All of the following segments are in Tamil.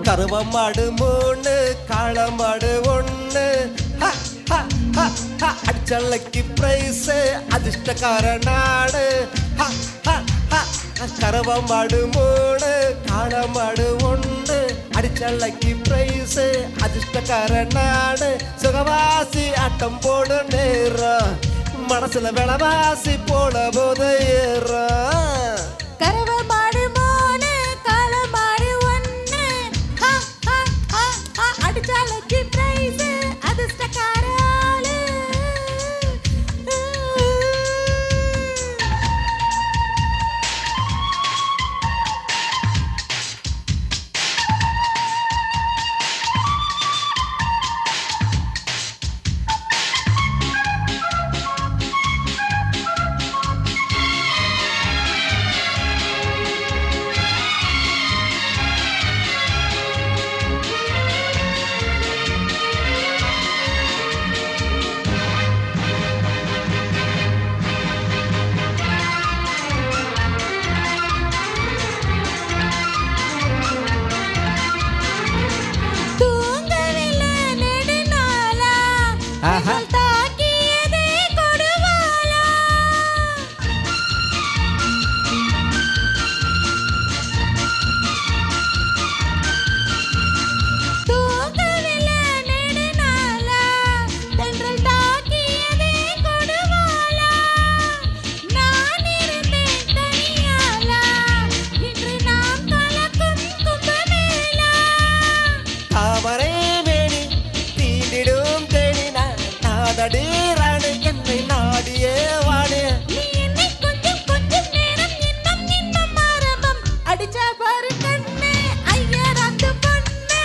கருவமாடு 3 காளமாடு 1 அடிச்சலைக்கு பிரைஸ் அதிர்ஷ்டக்கார நாடு கருவமாடு 3 காளமாடு 1 அடிச்சலைக்கு பிரைஸ் அதிர்ஷ்டக்கார நாடு சுகவாசி ஆட்டம் போடு நேரம் மனசுல விளவாசி போல போத ஏறும் கருவமாடு 3 காளமாடு 1 அடிச்சலைக்கு பிரைஸ் அதிர்ஷ்டக்கார ஆளு தாக்கியதே கொடுவாளா தூங்கவில்லை நெடுநாளா தென்றல் தாக்கியதே கொடுவாளா நான் இருந்தேன் தனியாளா இன்று நாம் கலக்கும் கும்பமேளா தாமரை வேணி தீண்டிடும் நாடடீராடு என்னை நாடியே வாடு நீ என்னை கொஞ்சம் கொஞ்சம் நேரம் இன்னும் இன்னும் ஆரம்பம் அடிச்சா பாரு கண்ணே ஐயராத்து பொண்ணு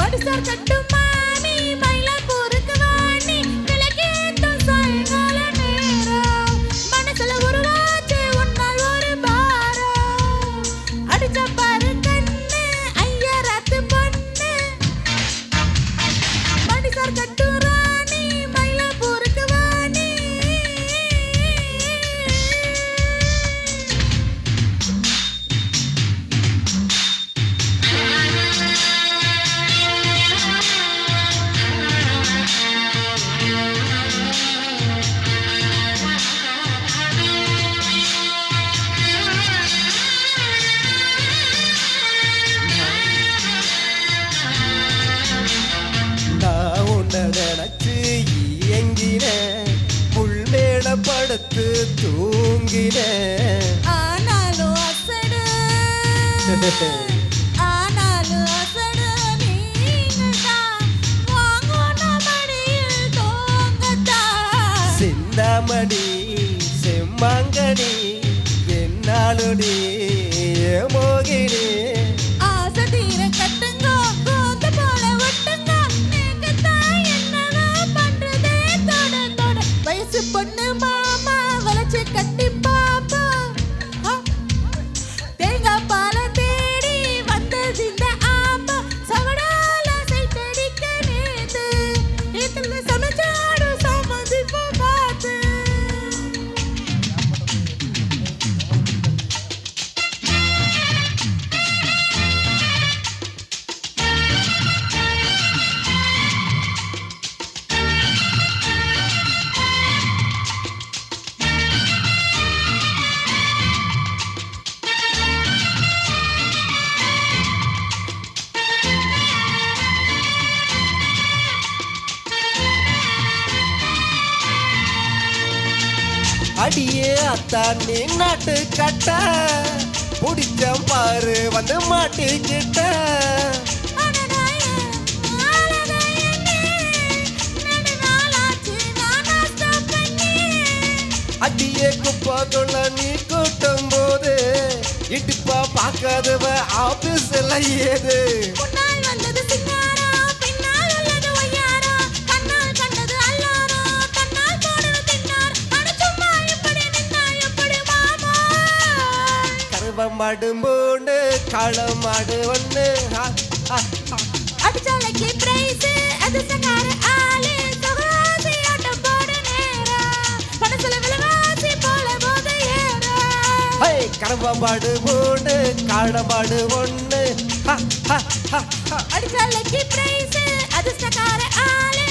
மடிசார் கட்டு மாமி மயிலாப்பூருக்கு வாணி விளக்கேத்தும் சாயங்கால நேரம் மனசுல உருவாச்சு உன்னால் ஒரு பாரம் அடிச்சா பாரு கண்ணே ஐயராத்து பொண்ணு மடிசார் கட்டு ராணி மயிலாப்பூருக்கு வாணி நான் உன்னை நினைச்சு இயங்கினேன் புல்மேல படுத்து தூங்கினேன் ஆனாலும் அசடு நீங்கதான் வாங்கோன மடியில் தூங்கத்தான் சிந்தாமணி செம்மாங்கனி என்னாலுடி மோகினி ஆசை தீர கட்டுங்க கோந்த போல ஒட்டுங்க நீங்கத்தான் என்னவா பண்றதே தொட தொட வயசு பொண்ணு மாமா வளைச்சு கட்டி பாப்பா தேங்காய் பால தேடி வந்தது இந்த ஆப்பா சவடால சைட்டடிக்க நேத்து இதுல சமைச்சாடு சமதிப்பா பார்த்து அடியே அத்தான் நீ நாட்டு கட்ட புடிச்சம் பாரு வந்து மாட்டிக்கிட்ட அடியே குப்பாக்குள்ள நீ கூட்டும் போது இடுப்பா பார்க்காதவ ஆபீஸ் எல்லாம் ஏது முன்னால் வந்தது சிங்காரம் மாடு மூணு காளமாடு ஒண்ணு அடிச்சாலைக்கு பிரைஸ் அதிர்ஷ்டக்கார ஆளு சொகாசி ஆட்டம் போட நேரம் பணத்துல விலவாசி போல போத ஏற கரம்ப மாடு மூணு காளமாடு ஒண்ணு அடிச்சாலைக்கு பிரைஸ் அதிர்ஷ்டக்கார ஆளு